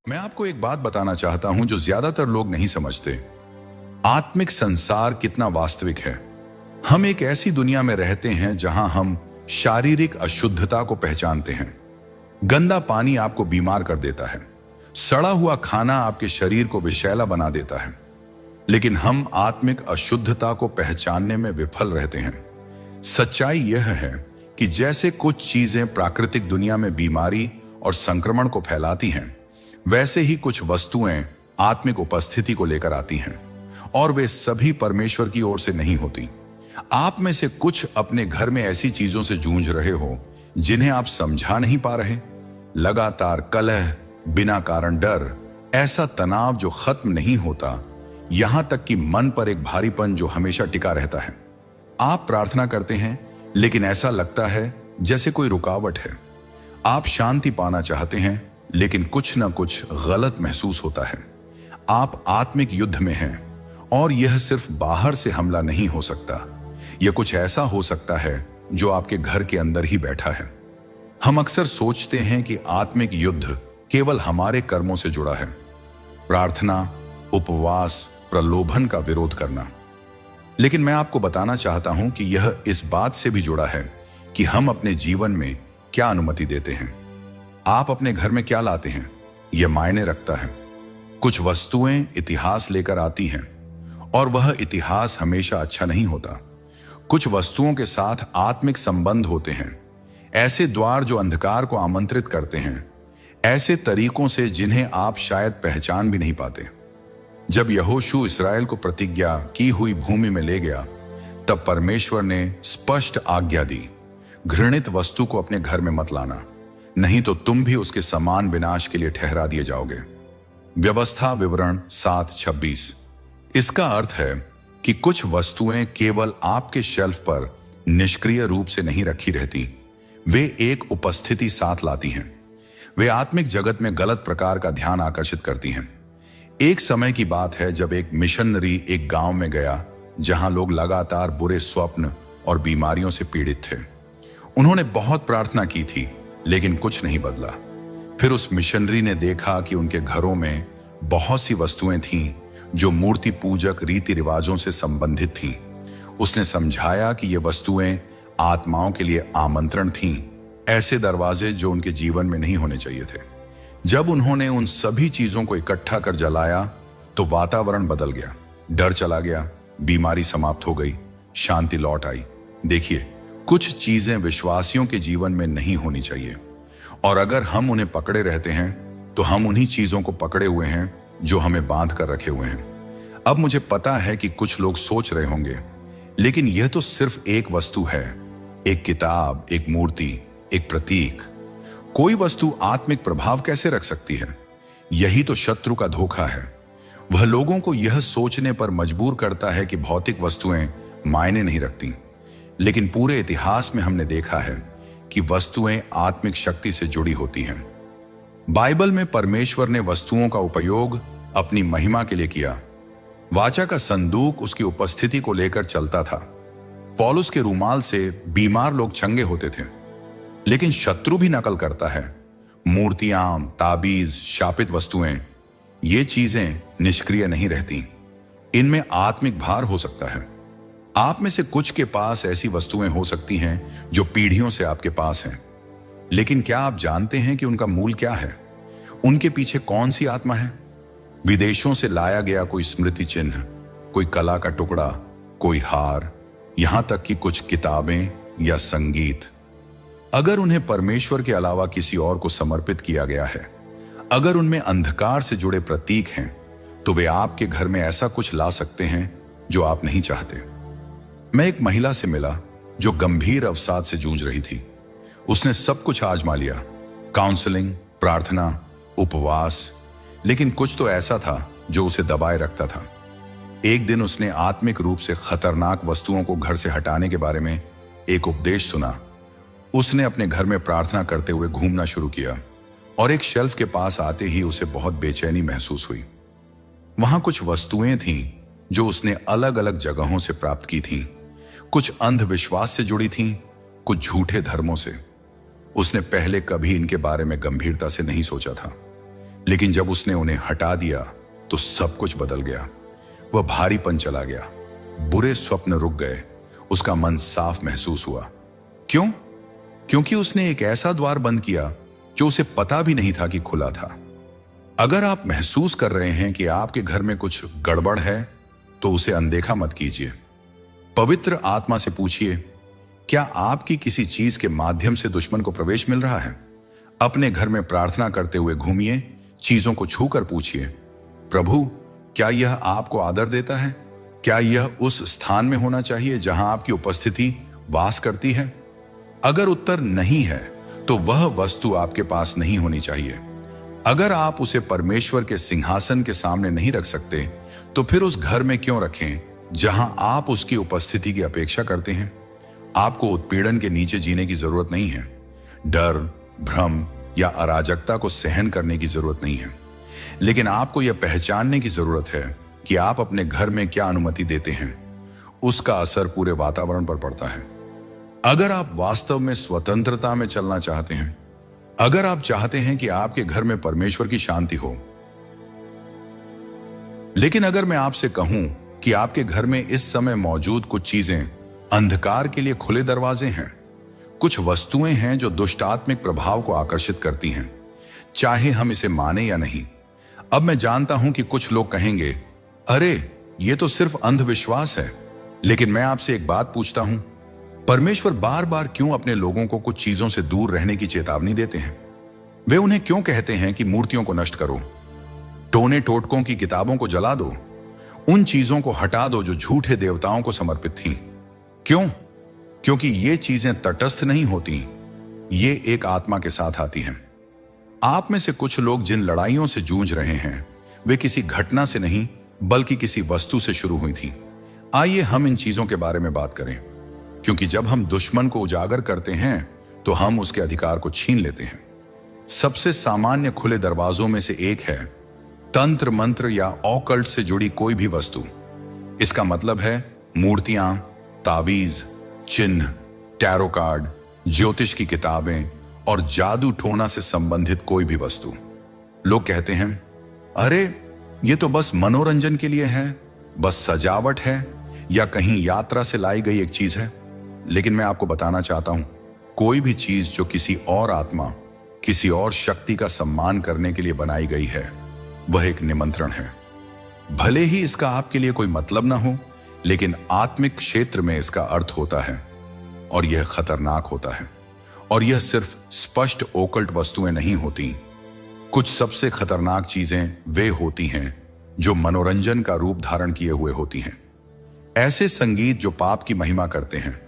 मैं आपको एक बात बताना चाहता हूं जो ज्यादातर लोग नहीं समझते। आत्मिक संसार कितना वास्तविक है। हम एक ऐसी दुनिया में रहते हैं जहां हम शारीरिक अशुद्धता को पहचानते हैं। गंदा पानी आपको बीमार कर देता है, सड़ा हुआ खाना आपके शरीर को विषैला बना देता है। लेकिन हम आत्मिक अशुद्धता को पहचानने में विफल रहते हैं। सच्चाई यह है कि जैसे कुछ चीजें प्राकृतिक दुनिया में बीमारी और संक्रमण को फैलाती हैं, वैसे ही कुछ वस्तुएं आत्मिक उपस्थिति को लेकर आती हैं, और वे सभी परमेश्वर की ओर से नहीं होती। आप में से कुछ अपने घर में ऐसी चीजों से जूझ रहे हो जिन्हें आप समझा नहीं पा रहे। लगातार कलह, बिना कारण डर, ऐसा तनाव जो खत्म नहीं होता, यहां तक कि मन पर एक भारीपन जो हमेशा टिका रहता है। आप प्रार्थना करते हैं लेकिन ऐसा लगता है जैसे कोई रुकावट है। आप शांति पाना चाहते हैं लेकिन कुछ ना कुछ गलत महसूस होता है। आप आत्मिक युद्ध में हैं और यह सिर्फ बाहर से हमला नहीं हो सकता। यह कुछ ऐसा हो सकता है जो आपके घर के अंदर ही बैठा है। हम अक्सर सोचते हैं कि आत्मिक युद्ध केवल हमारे कर्मों से जुड़ा है। प्रार्थना, उपवास, प्रलोभन का विरोध करना। लेकिन मैं आपको बताना चाहता हूं कि यह इस बात से भी जुड़ा है कि हम अपने जीवन में क्या अनुमति देते हैं। आप अपने घर में क्या लाते हैं, यह मायने रखता है। कुछ वस्तुएं इतिहास लेकर आती हैं और वह इतिहास हमेशा अच्छा नहीं होता। कुछ वस्तुओं के साथ आत्मिक संबंध होते हैं, ऐसे द्वार जो अंधकार को आमंत्रित करते हैं, ऐसे तरीकों से जिन्हें आप शायद पहचान भी नहीं पाते। जब यहोशू इस्राएल को प्रतिज्ञा की हुई भूमि में ले गया, तब परमेश्वर ने स्पष्ट आज्ञा दी, घृणित वस्तु को अपने घर में मत लाना, नहीं तो तुम भी उसके समान विनाश के लिए ठहरा दिए जाओगे। व्यवस्था विवरण 7:26। इसका अर्थ है कि कुछ वस्तुएं केवल आपके शेल्फ पर निष्क्रिय रूप से नहीं रखी रहती, वे एक उपस्थिति साथ लाती हैं। वे आत्मिक जगत में गलत प्रकार का ध्यान आकर्षित करती हैं। एक समय की बात है जब एक मिशनरी एक गांव में गया जहां लोग लगातार बुरे स्वप्न और बीमारियों से पीड़ित थे। उन्होंने बहुत प्रार्थना की थी लेकिन कुछ नहीं बदला। फिर उस मिशनरी ने देखा कि उनके घरों में बहुत सी वस्तुएं थीं जो मूर्ति पूजक रीति रिवाजों से संबंधित थीं। उसने समझाया कि ये वस्तुएं आत्माओं के लिए आमंत्रण थीं, ऐसे दरवाजे जो उनके जीवन में नहीं होने चाहिए थे। जब उन्होंने उन सभी चीजों को इकट्ठा कर जलाया तो वातावरण बदल गया, डर चला गया, बीमारी समाप्त हो गई, शांति लौट आई। देखिए, कुछ चीजें विश्वासियों के जीवन में नहीं होनी चाहिए, और अगर हम उन्हें पकड़े रहते हैं तो हम उन्हीं चीजों को पकड़े हुए हैं जो हमें बांध कर रखे हुए हैं। अब मुझे पता है कि कुछ लोग सोच रहे होंगे, लेकिन यह तो सिर्फ एक वस्तु है, एक किताब, एक मूर्ति, एक प्रतीक। कोई वस्तु आत्मिक प्रभाव कैसे रख सकती है? यही तो शत्रु का धोखा है। वह लोगों को यह सोचने पर मजबूर करता है कि भौतिक वस्तुएं मायने नहीं रखती। लेकिन पूरे इतिहास में हमने देखा है कि वस्तुएं आत्मिक शक्ति से जुड़ी होती हैं। बाइबल में परमेश्वर ने वस्तुओं का उपयोग अपनी महिमा के लिए किया। वाचा का संदूक उसकी उपस्थिति को लेकर चलता था। पौलुस के रूमाल से बीमार लोग चंगे होते थे। लेकिन शत्रु भी नकल करता है। मूर्तियां, ताबीज, शापित वस्तुएं, ये चीजें निष्क्रिय नहीं रहती। इनमें आत्मिक भार हो सकता है। आप में से कुछ के पास ऐसी वस्तुएं हो सकती हैं जो पीढ़ियों से आपके पास हैं। लेकिन क्या आप जानते हैं कि उनका मूल क्या है? उनके पीछे कौन सी आत्मा है? विदेशों से लाया गया कोई स्मृति चिन्ह, कोई कला का टुकड़ा, कोई हार, यहां तक कि कुछ किताबें या संगीत। अगर उन्हें परमेश्वर के अलावा किसी और को समर्पित किया गया है, अगर उनमें अंधकार से जुड़े प्रतीक हैं, तो वे आपके घर में ऐसा कुछ ला सकते हैं जो आप नहीं चाहते। मैं एक महिला से मिला जो गंभीर अवसाद से जूझ रही थी। उसने सब कुछ आजमा लिया, काउंसलिंग, प्रार्थना, उपवास, लेकिन कुछ तो ऐसा था जो उसे दबाए रखता था। एक दिन उसने आत्मिक रूप से खतरनाक वस्तुओं को घर से हटाने के बारे में एक उपदेश सुना। उसने अपने घर में प्रार्थना करते हुए घूमना शुरू किया और एक शेल्फ के पास आते ही उसे बहुत बेचैनी महसूस हुई। वहां कुछ वस्तुएं थीं जो उसने अलग अलग जगहों से प्राप्त की थीं। कुछ अंधविश्वास से जुड़ी थीं, कुछ झूठे धर्मों से। उसने पहले कभी इनके बारे में गंभीरता से नहीं सोचा था। लेकिन जब उसने उन्हें हटा दिया तो सब कुछ बदल गया। वह भारीपन चला गया, बुरे स्वप्न रुक गए, उसका मन साफ महसूस हुआ। क्यों? क्योंकि उसने एक ऐसा द्वार बंद किया जो उसे पता भी नहीं था कि खुला था। अगर आप महसूस कर रहे हैं कि आपके घर में कुछ गड़बड़ है तो उसे अनदेखा मत कीजिए। पवित्र आत्मा से पूछिए, क्या आपकी किसी चीज के माध्यम से दुश्मन को प्रवेश मिल रहा है? अपने घर में प्रार्थना करते हुए घूमिए, चीजों को छूकर पूछिए, प्रभु क्या यह आपको आदर देता है? क्या यह उस स्थान में होना चाहिए जहां आपकी उपस्थिति वास करती है? अगर उत्तर नहीं है तो वह वस्तु आपके पास नहीं होनी चाहिए। अगर आप उसे परमेश्वर के सिंहासन के सामने नहीं रख सकते तो फिर उस घर में क्यों रखें जहां आप उसकी उपस्थिति की अपेक्षा करते हैं? आपको उत्पीड़न के नीचे जीने की जरूरत नहीं है। डर, भ्रम या अराजकता को सहन करने की जरूरत नहीं है। लेकिन आपको यह पहचानने की जरूरत है कि आप अपने घर में क्या अनुमति देते हैं, उसका असर पूरे वातावरण पर पड़ता है। अगर आप वास्तव में स्वतंत्रता में चलना चाहते हैं, अगर आप चाहते हैं कि आपके घर में परमेश्वर की शांति हो, लेकिन अगर मैं आपसे कहूं कि आपके घर में इस समय मौजूद कुछ चीजें अंधकार के लिए खुले दरवाजे हैं, कुछ वस्तुएं हैं जो दुष्ट आत्मिक प्रभाव को आकर्षित करती हैं, चाहे हम इसे माने या नहीं। अब मैं जानता हूं कि कुछ लोग कहेंगे, अरे ये तो सिर्फ अंधविश्वास है। लेकिन मैं आपसे एक बात पूछता हूं, परमेश्वर बार बार क्यों अपने लोगों को कुछ चीजों से दूर रहने की चेतावनी देते हैं? वे उन्हें क्यों कहते हैं कि मूर्तियों को नष्ट करो, टोने टोटकों की किताबों को जला दो, उन चीजों को हटा दो जो झूठे देवताओं को समर्पित थीं? क्यों? क्योंकि ये चीजें तटस्थ नहीं होती, ये एक आत्मा के साथ आती हैं। आप में से कुछ लोग जिन लड़ाइयों से जूझ रहे हैं वे किसी घटना से नहीं बल्कि किसी वस्तु से शुरू हुई थी। आइए हम इन चीजों के बारे में बात करें, क्योंकि जब हम दुश्मन को उजागर करते हैं तो हम उसके अधिकार को छीन लेते हैं। सबसे सामान्य खुले दरवाजों में से एक है तंत्र मंत्र या ऑकल्ट से जुड़ी कोई भी वस्तु। इसका मतलब है मूर्तियां, तावीज, चिन्ह, टैरो कार्ड, ज्योतिष की किताबें और जादू टोना से संबंधित कोई भी वस्तु। लोग कहते हैं, अरे ये तो बस मनोरंजन के लिए है, बस सजावट है या कहीं यात्रा से लाई गई एक चीज है। लेकिन मैं आपको बताना चाहता हूं, कोई भी चीज जो किसी और आत्मा, किसी और शक्ति का सम्मान करने के लिए बनाई गई है, वह एक निमंत्रण है। भले ही इसका आपके लिए कोई मतलब ना हो, लेकिन आत्मिक क्षेत्र में इसका अर्थ होता है और यह खतरनाक होता है। और यह सिर्फ स्पष्ट ओकल्ट वस्तुएं नहीं होती। कुछ सबसे खतरनाक चीजें वे होती हैं जो मनोरंजन का रूप धारण किए हुए होती हैं। ऐसे संगीत जो पाप की महिमा करते हैं,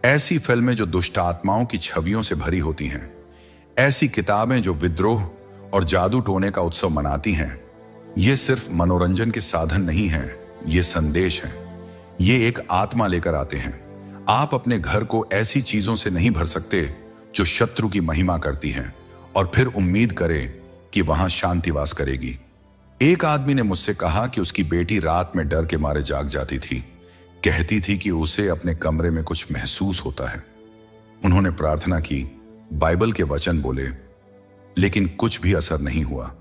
ऐसी फिल्में जो दुष्ट आत्माओं की छवियों से भरी होती हैं, ऐसी किताबें जो विद्रोह और जादू टोने का उत्सव मनाती हैं। ये सिर्फ मनोरंजन के साधन नहीं हैं, ये संदेश हैं। ये एक आत्मा लेकर आते हैं। आप अपने घर को ऐसी चीजों से नहीं भर सकते जो शत्रु की महिमा करती हैं और फिर उम्मीद करें कि वहां शांति वास करेगी। एक आदमी ने मुझसे कहा कि उसकी बेटी रात में डर के मारे जाग जाती थी, कहती थी कि उसे अपने कमरे में कुछ महसूस होता है। उन्होंने प्रार्थना की, बाइबल के वचन बोले, लेकिन कुछ भी असर नहीं हुआ।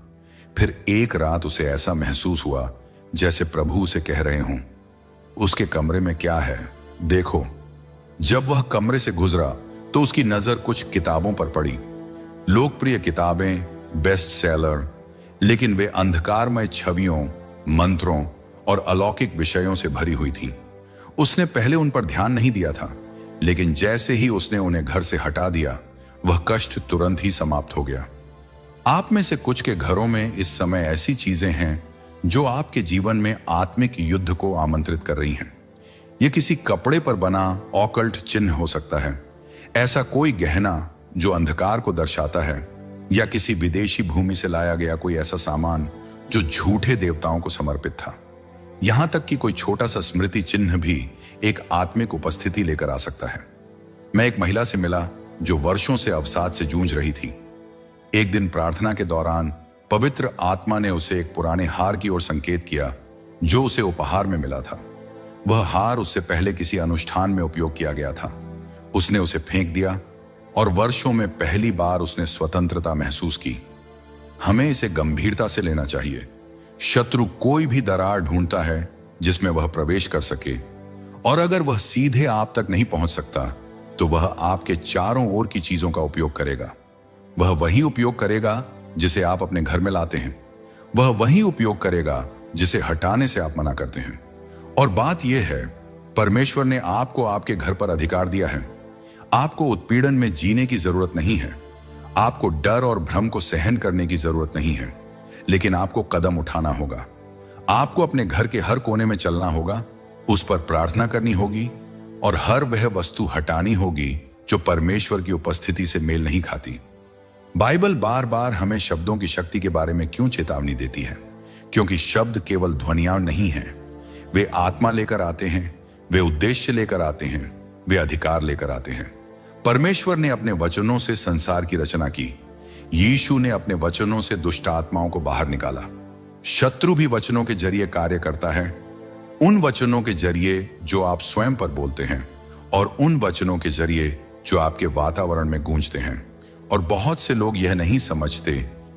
फिर एक रात उसे ऐसा महसूस हुआ जैसे प्रभु उसे कह रहे हों, उसके कमरे में क्या है देखो। जब वह कमरे से गुजरा तो उसकी नजर कुछ किताबों पर पड़ी, लोकप्रिय किताबें, बेस्ट सेलर, लेकिन वे अंधकारमय छवियों, मंत्रों और अलौकिक विषयों से भरी हुई थीं। उसने पहले उन पर ध्यान नहीं दिया था, लेकिन जैसे ही उसने उन्हें घर से हटा दिया, वह कष्ट तुरंत ही समाप्त हो गया। आप में से कुछ के घरों में इस समय ऐसी चीजें हैं जो आपके जीवन में आत्मिक युद्ध को आमंत्रित कर रही हैं। यह किसी कपड़े पर बना ऑकल्ट चिन्ह हो सकता है, ऐसा कोई गहना जो अंधकार को दर्शाता है, या किसी विदेशी भूमि से लाया गया कोई ऐसा सामान जो झूठे देवताओं को समर्पित था। यहां तक कि कोई छोटा सा स्मृति चिन्ह भी एक आत्मिक उपस्थिति लेकर आ सकता है। मैं एक महिला से मिला जो वर्षों से अवसाद से जूझ रही थी। एक दिन प्रार्थना के दौरान पवित्र आत्मा ने उसे एक पुराने हार की ओर संकेत किया जो उसे उपहार में मिला था। वह हार उससे पहले किसी अनुष्ठान में उपयोग किया गया था। उसने उसे फेंक दिया और वर्षों में पहली बार उसने स्वतंत्रता महसूस की। हमें इसे गंभीरता से लेना चाहिए। शत्रु कोई भी दरार ढूंढता है जिसमें वह प्रवेश कर सके, और अगर वह सीधे आप तक नहीं पहुंच सकता तो वह आपके चारों ओर की चीजों का उपयोग करेगा। वह वही उपयोग करेगा जिसे आप अपने घर में लाते हैं। वह वही उपयोग करेगा जिसे हटाने से आप मना करते हैं। और बात यह है, परमेश्वर ने आपको आपके घर पर अधिकार दिया है। आपको उत्पीड़न में जीने की जरूरत नहीं है। आपको डर और भ्रम को सहन करने की जरूरत नहीं है, लेकिन आपको कदम उठाना होगा। आपको अपने घर के हर कोने में चलना होगा, उस पर प्रार्थना करनी होगी और हर वह वस्तु हटानी होगी जो परमेश्वर की उपस्थिति से मेल नहीं खाती। बाइबल बार बार हमें शब्दों की शक्ति के बारे में क्यों चेतावनी देती है? क्योंकि शब्द केवल ध्वनियां नहीं हैं, वे आत्मा लेकर आते हैं, वे उद्देश्य लेकर आते हैं, वे अधिकार लेकर आते हैं। परमेश्वर ने अपने वचनों से संसार की रचना की। यीशु ने अपने वचनों से दुष्ट आत्माओं को बाहर निकाला। शत्रु भी वचनों के जरिए कार्य करता है, उन वचनों के जरिए जो आप स्वयं पर बोलते हैं और उन वचनों के जरिए जो आपके वातावरण में गूंजते हैं। और बहुत से लोग यह नहीं समझते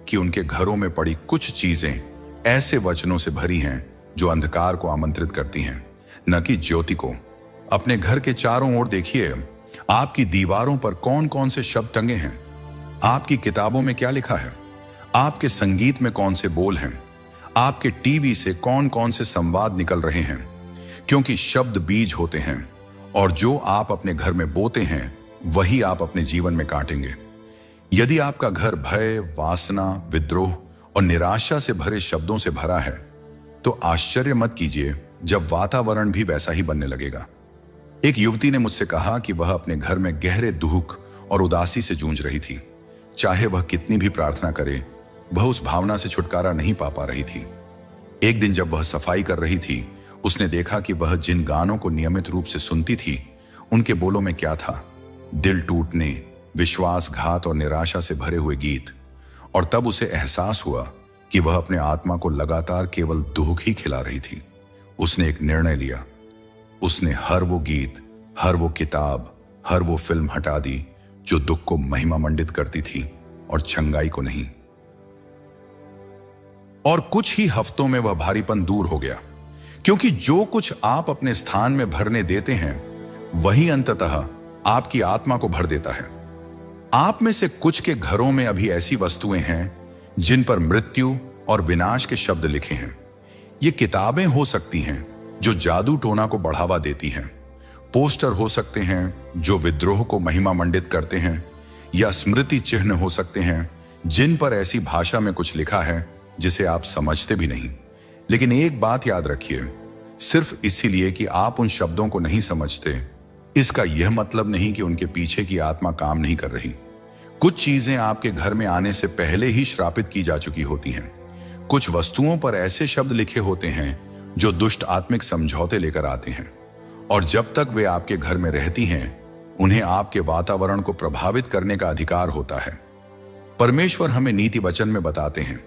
कि उनके घरों में पड़ी कुछ चीजें ऐसे वचनों से भरी हैं जो अंधकार को आमंत्रित करती हैं, न कि ज्योति को। अपने घर के चारों ओर देखिए, आपकी दीवारों पर कौन कौन से शब्द टंगे हैं? आपकी किताबों में क्या लिखा है? आपके संगीत में कौन से बोल हैं? आपके टीवी से कौन कौन से संवाद निकल रहे हैं? क्योंकि शब्द बीज होते हैं, और जो आप अपने घर में बोते हैं वही आप अपने जीवन में काटेंगे। यदि आपका घर भय, वासना, विद्रोह और निराशा से भरे शब्दों से भरा है, तो आश्चर्य मत कीजिए जब वातावरण भी वैसा ही बनने लगेगा। एक युवती ने मुझसे कहा कि वह अपने घर में गहरे दुख और उदासी से जूझ रही थी। चाहे वह कितनी भी प्रार्थना करे, वह उस भावना से छुटकारा नहीं पा रही थी। एक दिन जब वह सफाई कर रही थी, उसने देखा कि वह जिन गानों को नियमित रूप से सुनती थी, उनके बोलों में क्या था? दिल टूटने, विश्वासघात और निराशा से भरे हुए गीत। और तब उसे एहसास हुआ कि वह अपने आत्मा को लगातार केवल दुख ही खिला रही थी। उसने एक निर्णय लिया। उसने हर वो गीत, हर वो किताब, हर वो फिल्म हटा दी जो दुख को महिमा मंडित करती थी और छंगाई को नहीं। और कुछ ही हफ्तों में वह भारीपन दूर हो गया, क्योंकि जो कुछ आप अपने स्थान में भरने देते हैं वही अंततः आपकी आत्मा को भर देता है। आप में से कुछ के घरों में अभी ऐसी वस्तुएं हैं जिन पर मृत्यु और विनाश के शब्द लिखे हैं। ये किताबें हो सकती हैं जो जादू टोना को बढ़ावा देती हैं, पोस्टर हो सकते हैं जो विद्रोह को महिमा मंडित करते हैं, या स्मृति चिन्ह हो सकते हैं जिन पर ऐसी भाषा में कुछ लिखा है जिसे आप समझते भी नहीं। लेकिन एक बात याद रखिए, सिर्फ इसीलिए कि आप उन शब्दों को नहीं समझते, इसका यह मतलब नहीं कि उनके पीछे की आत्मा काम नहीं कर रही। कुछ चीजें आपके घर में आने से पहले ही श्रापित की जा चुकी होती हैं। कुछ वस्तुओं पर ऐसे शब्द लिखे होते हैं जो दुष्ट आत्मिक समझौते लेकर आते हैं, और जब तक वे आपके घर में रहती हैं, उन्हें आपके वातावरण को प्रभावित करने का अधिकार होता है। परमेश्वर हमें नीति वचन में बताते हैं,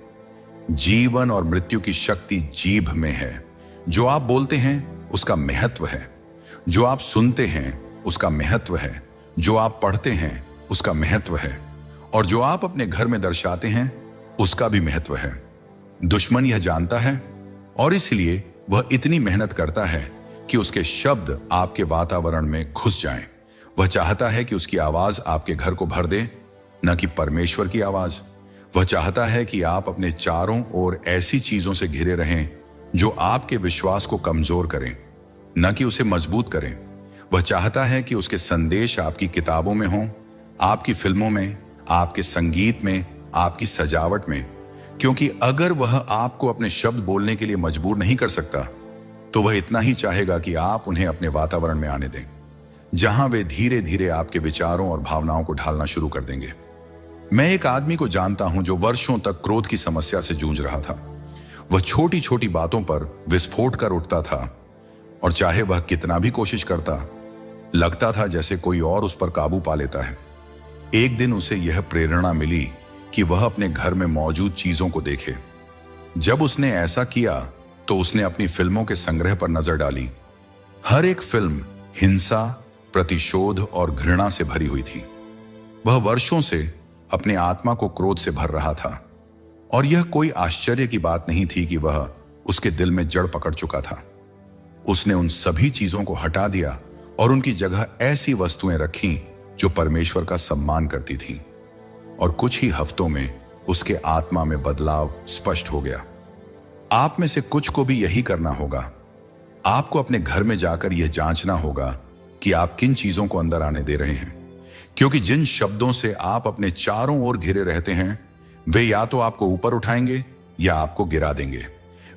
जीवन और मृत्यु की शक्ति जीभ में है। जो आप बोलते हैं उसका महत्व है, जो आप सुनते हैं उसका महत्व है, जो आप पढ़ते हैं उसका महत्व है, और जो आप अपने घर में दर्शाते हैं उसका भी महत्व है। दुश्मन यह जानता है और इसलिए वह इतनी मेहनत करता है कि उसके शब्द आपके वातावरण में घुस जाएं। वह चाहता है कि उसकी आवाज आपके घर को भर दे, न कि परमेश्वर की आवाज। वह चाहता है कि आप अपने चारों ओर ऐसी चीजों से घिरे रहें जो आपके विश्वास को कमजोर करें, न कि उसे मजबूत करें। वह चाहता है कि उसके संदेश आपकी किताबों में हों, आपकी फिल्मों में, आपके संगीत में, आपकी सजावट में। क्योंकि अगर वह आपको अपने शब्द बोलने के लिए मजबूर नहीं कर सकता, तो वह इतना ही चाहेगा कि आप उन्हें अपने वातावरण में आने दें, जहां वे धीरे धीरे आपके विचारों और भावनाओं को ढालना शुरू कर देंगे। मैं एक आदमी को जानता हूं जो वर्षों तक क्रोध की समस्या से जूझ रहा था। वह छोटी छोटी बातों पर विस्फोट कर उठता था, और चाहे वह कितना भी कोशिश करता, लगता था जैसे कोई और उस पर काबू पा लेता है। एक दिन उसे यह प्रेरणा मिली कि वह अपने घर में मौजूद चीजों को देखे। जब उसने ऐसा किया तो उसने अपनी फिल्मों के संग्रह पर नजर डाली। हर एक फिल्म हिंसा, प्रतिशोध और घृणा से भरी हुई थी। वह वर्षों से अपने आत्मा को क्रोध से भर रहा था। और यह कोई आश्चर्य की बात नहीं थी कि वह उसके दिल में जड़ पकड़ चुका था। उसने उन सभी चीजों को हटा दिया और उनकी जगह ऐसी वस्तुएं रखीं जो परमेश्वर का सम्मान करती थीं। और कुछ ही हफ्तों में उसके आत्मा में बदलाव स्पष्ट हो गया। आप में से कुछ को भी यही करना होगा। आपको अपने घर में जाकर यह जांचना होगा कि आप किन चीजों को अंदर आने दे रहे हैं, क्योंकि जिन शब्दों से आप अपने चारों ओर घिरे रहते हैं वे या तो आपको ऊपर उठाएंगे या आपको गिरा देंगे।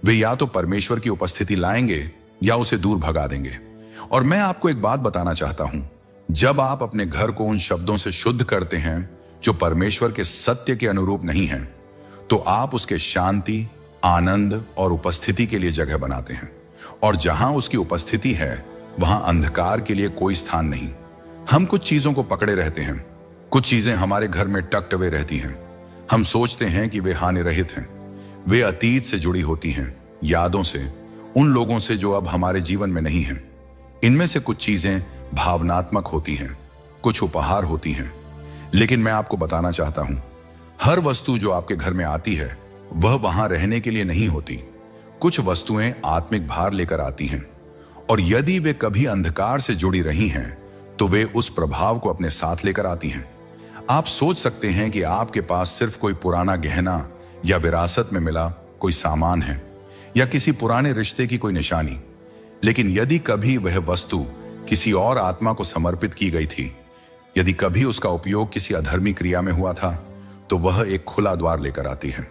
वे या तो परमेश्वर की उपस्थिति लाएंगे या उसे दूर भगा देंगे। और मैं आपको एक बात बताना चाहता हूं, जब आप अपने घर को उन शब्दों से शुद्ध करते हैं जो परमेश्वर के सत्य के अनुरूप नहीं हैं, तो आप उसके शांति, आनंद और उपस्थिति के लिए जगह बनाते हैं। और जहां उसकी उपस्थिति है वहां अंधकार के लिए कोई स्थान नहीं। हम कुछ चीजों को पकड़े रहते हैं। कुछ चीजें हमारे घर में टक्ड अवे रहती हैं। हम सोचते हैं कि वे हानि रहित हैं। वे अतीत से जुड़ी होती हैं, यादों से, उन लोगों से जो अब हमारे जीवन में नहीं हैं। इनमें से कुछ चीजें भावनात्मक होती हैं, कुछ उपहार होती हैं। लेकिन मैं आपको बताना चाहता हूं, हर वस्तु जो आपके घर में आती है वह वहां रहने के लिए नहीं होती। कुछ वस्तुएं आत्मिक भार लेकर आती हैं, और यदि वे कभी अंधकार से जुड़ी रही हैं तो वे उस प्रभाव को अपने साथ लेकर आती हैं। आप सोच सकते हैं कि आपके पास सिर्फ कोई पुराना गहना या विरासत में मिला कोई सामान है या किसी पुराने रिश्ते की कोई निशानी। लेकिन यदि कभी वह वस्तु किसी और आत्मा को समर्पित की गई थी, यदि कभी उसका उपयोग किसी अधर्मी क्रिया में हुआ था, तो वह एक खुला द्वार लेकर आती है।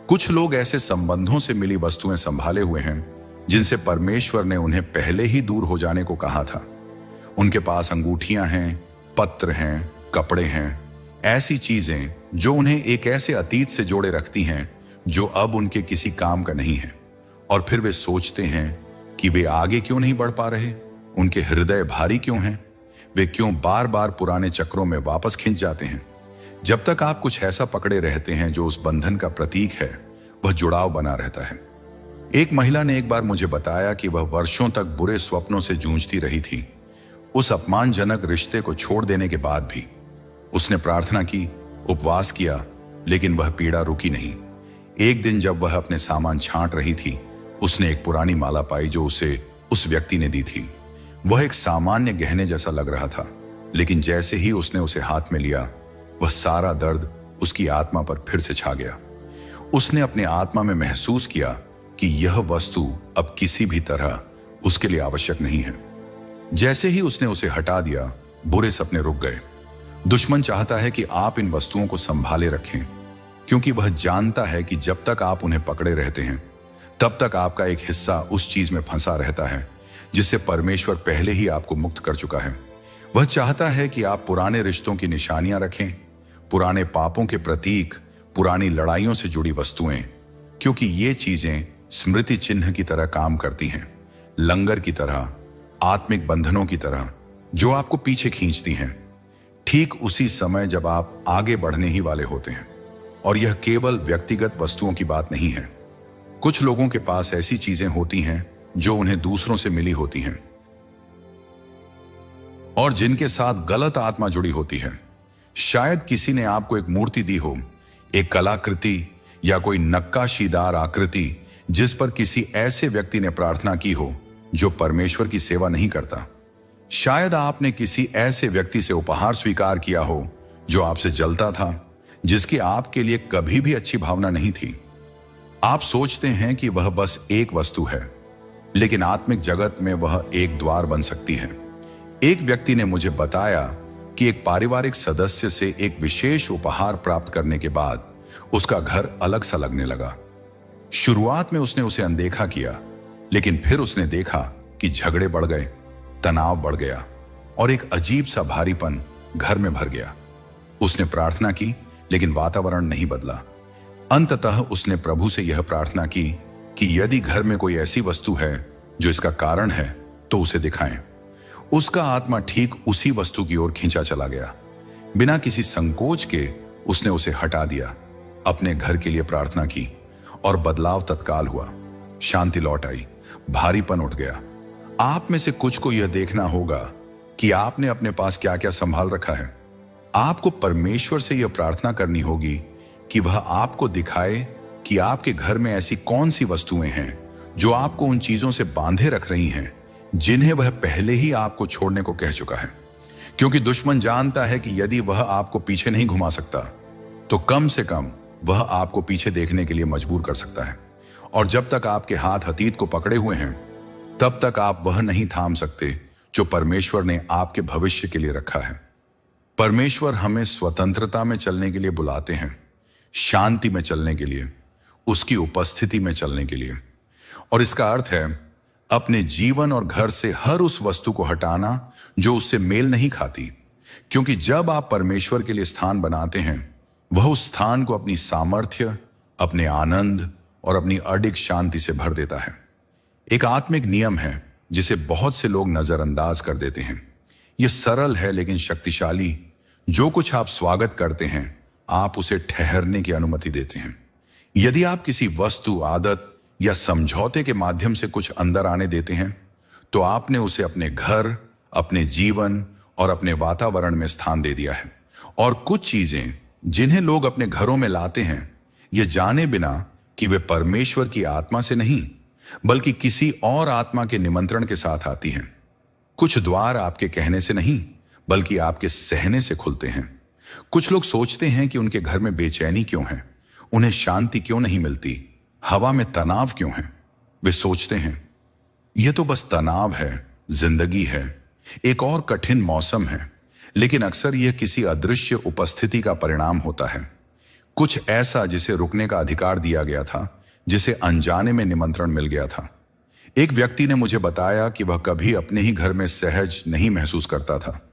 कुछ लोग ऐसे संबंधों से मिली वस्तुएं संभाले हुए हैं जिनसे परमेश्वर ने उन्हें पहले ही दूर हो जाने को कहा था। उनके पास अंगूठियां हैं, पत्र हैं, कपड़े हैं, ऐसी चीजें जो उन्हें एक ऐसे अतीत से जोड़े रखती हैं जो अब उनके किसी काम का नहीं है। और फिर वे सोचते हैं कि वे आगे क्यों नहीं बढ़ पा रहे, उनके हृदय भारी क्यों हैं, वे क्यों बार बार पुराने चक्रों में वापस खिंच जाते हैं। जब तक आप कुछ ऐसा पकड़े रहते हैं जो उस बंधन का प्रतीक है, वह जुड़ाव बना रहता है। एक महिला ने एक बार मुझे बताया कि वह वर्षों तक बुरे स्वप्नों से जूझती रही थी। उस अपमानजनक रिश्ते को छोड़ देने के बाद भी उसने प्रार्थना की, उपवास किया, लेकिन वह पीड़ा रुकी नहीं। एक दिन जब वह अपने सामान छांट रही थी, उसने एक पुरानी माला पाई जो उसे उस व्यक्ति ने दी थी। वह एक सामान्य गहने जैसा लग रहा था, लेकिन जैसे ही उसने उसे हाथ में लिया, वह सारा दर्द उसकी आत्मा पर फिर से छा गया। उसने अपने आत्मा में महसूस किया कि यह वस्तु अब किसी भी तरह उसके लिए आवश्यक नहीं है। जैसे ही उसने उसे हटा दिया, बुरे सपने रुक गए। दुश्मन चाहता है कि आप इन वस्तुओं को संभाले रखें, क्योंकि वह जानता है कि जब तक आप उन्हें पकड़े रहते हैं तब तक आपका एक हिस्सा उस चीज में फंसा रहता है जिससे परमेश्वर पहले ही आपको मुक्त कर चुका है। वह चाहता है कि आप पुराने रिश्तों की निशानियां रखें, पुराने पापों के प्रतीक, पुरानी लड़ाइयों से जुड़ी वस्तुएं, क्योंकि ये चीजें स्मृति चिन्ह की तरह काम करती हैं, लंगर की तरह, आत्मिक बंधनों की तरह जो आपको पीछे खींचती हैं, ठीक उसी समय जब आप आगे बढ़ने ही वाले होते हैं। और यह केवल व्यक्तिगत वस्तुओं की बात नहीं है। कुछ लोगों के पास ऐसी चीजें होती हैं जो उन्हें दूसरों से मिली होती हैं और जिनके साथ गलत आत्मा जुड़ी होती है। शायद किसी ने आपको एक मूर्ति दी हो, एक कलाकृति या कोई नक्काशीदार आकृति जिस पर किसी ऐसे व्यक्ति ने प्रार्थना की हो जो परमेश्वर की सेवा नहीं करता। शायद आपने किसी ऐसे व्यक्ति से उपहार स्वीकार किया हो जो आपसे जलता था, जिसकी आपके लिए कभी भी अच्छी भावना नहीं थी। आप सोचते हैं कि वह बस एक वस्तु है, लेकिन आत्मिक जगत में वह एक द्वार बन सकती है। एक व्यक्ति ने मुझे बताया कि एक पारिवारिक सदस्य से एक विशेष उपहार प्राप्त करने के बाद उसका घर अलग सा लगने लगा। शुरुआत में उसने उसे अनदेखा किया, लेकिन फिर उसने देखा कि झगड़े बढ़ गए, तनाव बढ़ गया और एक अजीब सा भारीपन घर में भर गया। उसने प्रार्थना की, लेकिन वातावरण नहीं बदला। अंततः उसने प्रभु से यह प्रार्थना की कि यदि घर में कोई ऐसी वस्तु है जो इसका कारण है तो उसे दिखाएं। उसका आत्मा ठीक उसी वस्तु की ओर खींचा चला गया। बिना किसी संकोच के उसने उसे हटा दिया, अपने घर के लिए प्रार्थना की और बदलाव तत्काल हुआ। शांति लौट आई, भारीपन उठ गया। आप में से कुछ को यह देखना होगा कि आपने अपने पास क्या क्या संभाल रखा है। आपको परमेश्वर से यह प्रार्थना करनी होगी कि वह आपको दिखाए कि आपके घर में ऐसी कौन सी वस्तुएं हैं जो आपको उन चीजों से बांधे रख रही हैं जिन्हें वह पहले ही आपको छोड़ने को कह चुका है। क्योंकि दुश्मन जानता है कि यदि वह आपको पीछे नहीं घुमा सकता तो कम से कम वह आपको पीछे देखने के लिए मजबूर कर सकता है। और जब तक आपके हाथ अतीत को पकड़े हुए हैं तब तक आप वह नहीं थाम सकते जो परमेश्वर ने आपके भविष्य के लिए रखा है। परमेश्वर हमें स्वतंत्रता में चलने के लिए बुलाते हैं, शांति में चलने के लिए, उसकी उपस्थिति में चलने के लिए। और इसका अर्थ है अपने जीवन और घर से हर उस वस्तु को हटाना जो उससे मेल नहीं खाती। क्योंकि जब आप परमेश्वर के लिए स्थान बनाते हैं वह उस स्थान को अपनी सामर्थ्य, अपने आनंद और अपनी अडिग शांति से भर देता है। एक आत्मिक नियम है जिसे बहुत से लोग नजरअंदाज कर देते हैं। यह सरल है लेकिन शक्तिशाली। जो कुछ आप स्वागत करते हैं आप उसे ठहरने की अनुमति देते हैं। यदि आप किसी वस्तु, आदत या समझौते के माध्यम से कुछ अंदर आने देते हैं तो आपने उसे अपने घर, अपने जीवन और अपने वातावरण में स्थान दे दिया है। और कुछ चीजें जिन्हें लोग अपने घरों में लाते हैं यह जाने बिना कि वे परमेश्वर की आत्मा से नहीं बल्कि किसी और आत्मा के निमंत्रण के साथ आती हैं। कुछ द्वार आपके कहने से नहीं बल्कि आपके सहने से खुलते हैं। कुछ लोग सोचते हैं कि उनके घर में बेचैनी क्यों है, उन्हें शांति क्यों नहीं मिलती, हवा में तनाव क्यों है। वे सोचते हैं यह तो बस तनाव है, जिंदगी है, एक और कठिन मौसम है। लेकिन अक्सर यह किसी अदृश्य उपस्थिति का परिणाम होता है, कुछ ऐसा जिसे रुकने का अधिकार दिया गया था, जिसे अनजाने में निमंत्रण मिल गया था। एक व्यक्ति ने मुझे बताया कि वह कभी अपने ही घर में सहज नहीं महसूस करता था।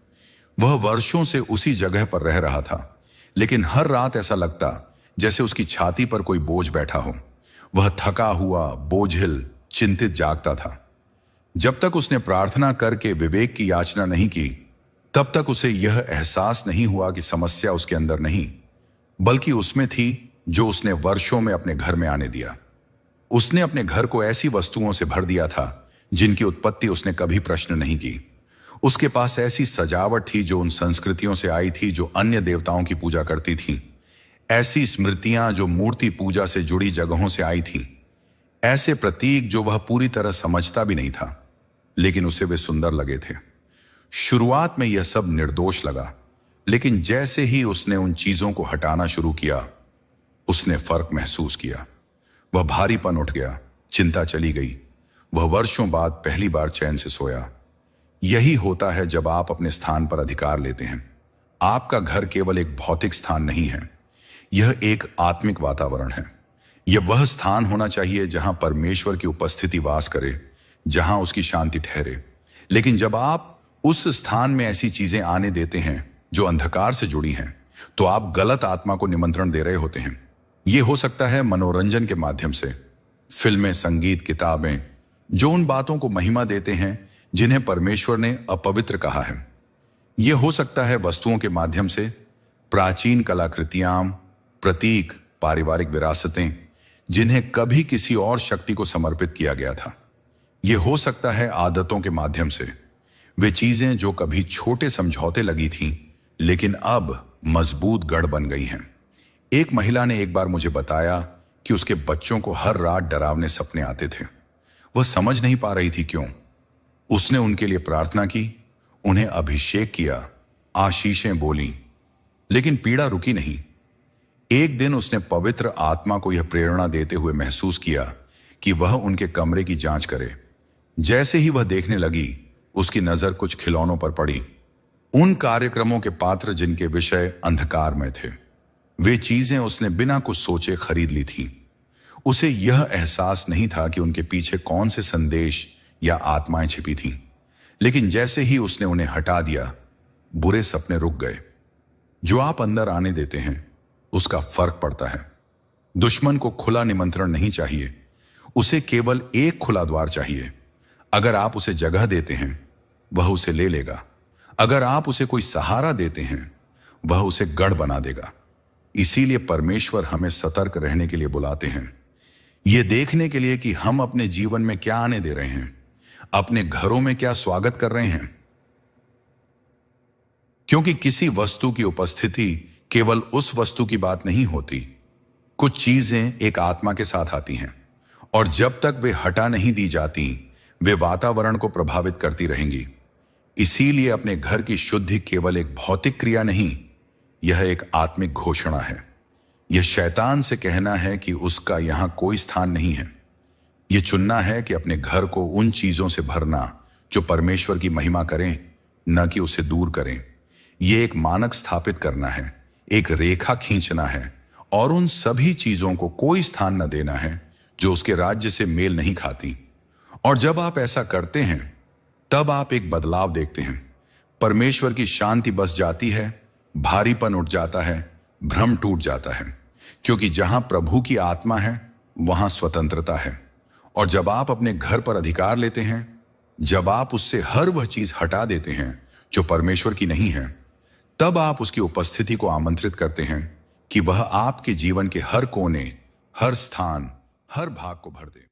वह वर्षों से उसी जगह पर रह रहा था, लेकिन हर रात ऐसा लगता जैसे उसकी छाती पर कोई बोझ बैठा हो। वह थका हुआ, बोझिल, चिंतित जागता था। जब तक उसने प्रार्थना करके विवेक की याचना नहीं की तब तक उसे यह एहसास नहीं हुआ कि समस्या उसके अंदर नहीं बल्कि उसमें थी जो उसने वर्षों में अपने घर में आने दिया। उसने अपने घर को ऐसी वस्तुओं से भर दिया था जिनकी उत्पत्ति उसने कभी प्रश्न नहीं की। उसके पास ऐसी सजावट थी जो उन संस्कृतियों से आई थी जो अन्य देवताओं की पूजा करती थी, ऐसी स्मृतियां जो मूर्ति पूजा से जुड़ी जगहों से आई थी, ऐसे प्रतीक जो वह पूरी तरह समझता भी नहीं था, लेकिन उसे वे सुंदर लगे थे। शुरुआत में यह सब निर्दोष लगा, लेकिन जैसे ही उसने उन चीजों को हटाना शुरू किया उसने फर्क महसूस किया। वह भारीपन उठ गया, चिंता चली गई। वह वर्षों बाद पहली बार चैन से सोया। यही होता है जब आप अपने स्थान पर अधिकार लेते हैं। आपका घर केवल एक भौतिक स्थान नहीं है, यह एक आत्मिक वातावरण है। यह वह स्थान होना चाहिए जहां परमेश्वर की उपस्थिति वास करे, जहां उसकी शांति ठहरे। लेकिन जब आप उस स्थान में ऐसी चीजें आने देते हैं जो अंधकार से जुड़ी हैं तो आप गलत आत्मा को निमंत्रण दे रहे होते हैं। यह हो सकता है मनोरंजन के माध्यम से, फिल्में, संगीत, किताबें, जो उन बातों को महिमा देते हैं जिन्हें परमेश्वर ने अपवित्र कहा है। यह हो सकता है वस्तुओं के माध्यम से, प्राचीन कलाकृतियां, प्रतीक, पारिवारिक विरासतें जिन्हें कभी किसी और शक्ति को समर्पित किया गया था। यह हो सकता है आदतों के माध्यम से, वे चीजें जो कभी छोटे समझौते लगी थीं लेकिन अब मजबूत गढ़ बन गई हैं। एक महिला ने एक बार मुझे बताया कि उसके बच्चों को हर रात डरावने सपने आते थे। वह समझ नहीं पा रही थी क्यों। उसने उनके लिए प्रार्थना की, उन्हें अभिषेक किया, आशीषें बोली, लेकिन पीड़ा रुकी नहीं। एक दिन उसने पवित्र आत्मा को यह प्रेरणा देते हुए महसूस किया कि वह उनके कमरे की जांच करे। जैसे ही वह देखने लगी उसकी नजर कुछ खिलौनों पर पड़ी, उन कार्यक्रमों के पात्र जिनके विषय अंधकार में थे। वे चीजें उसने बिना कुछ सोचे खरीद ली थीं। उसे यह एहसास नहीं था कि उनके पीछे कौन से संदेश या आत्माएं छिपी थीं, लेकिन जैसे ही उसने उन्हें हटा दिया बुरे सपने रुक गए। जो आप अंदर आने देते हैं उसका फर्क पड़ता है। दुश्मन को खुला निमंत्रण नहीं चाहिए, उसे केवल एक खुला द्वार चाहिए। अगर आप उसे जगह देते हैं वह उसे ले लेगा। अगर आप उसे कोई सहारा देते हैं वह उसे गढ़ बना देगा। इसीलिए परमेश्वर हमें सतर्क रहने के लिए बुलाते हैं, यह देखने के लिए कि हम अपने जीवन में क्या आने दे रहे हैं, अपने घरों में क्या स्वागत कर रहे हैं। क्योंकि किसी वस्तु की उपस्थिति केवल उस वस्तु की बात नहीं होती। कुछ चीजें एक आत्मा के साथ आती हैं और जब तक वे हटा नहीं दी जाती वे वातावरण को प्रभावित करती रहेंगी। इसीलिए अपने घर की शुद्धि केवल एक भौतिक क्रिया नहीं, यह एक आत्मिक घोषणा है। यह शैतान से कहना है कि उसका यहां कोई स्थान नहीं है। यह चुनना है कि अपने घर को उन चीजों से भरना जो परमेश्वर की महिमा करें, न कि उसे दूर करें। यह एक मानक स्थापित करना है, एक रेखा खींचना है और उन सभी चीजों को कोई स्थान न देना है जो उसके राज्य से मेल नहीं खाती। और जब आप ऐसा करते हैं तब आप एक बदलाव देखते हैं। परमेश्वर की शांति बस जाती है, भारीपन उठ जाता है, भ्रम टूट जाता है, क्योंकि जहां प्रभु की आत्मा है वहां स्वतंत्रता है। और जब आप अपने घर पर अधिकार लेते हैं, जब आप उससे हर वह चीज हटा देते हैं जो परमेश्वर की नहीं है, तब आप उसकी उपस्थिति को आमंत्रित करते हैं कि वह आपके जीवन के हर कोने, हर स्थान, हर भाग को भर दे।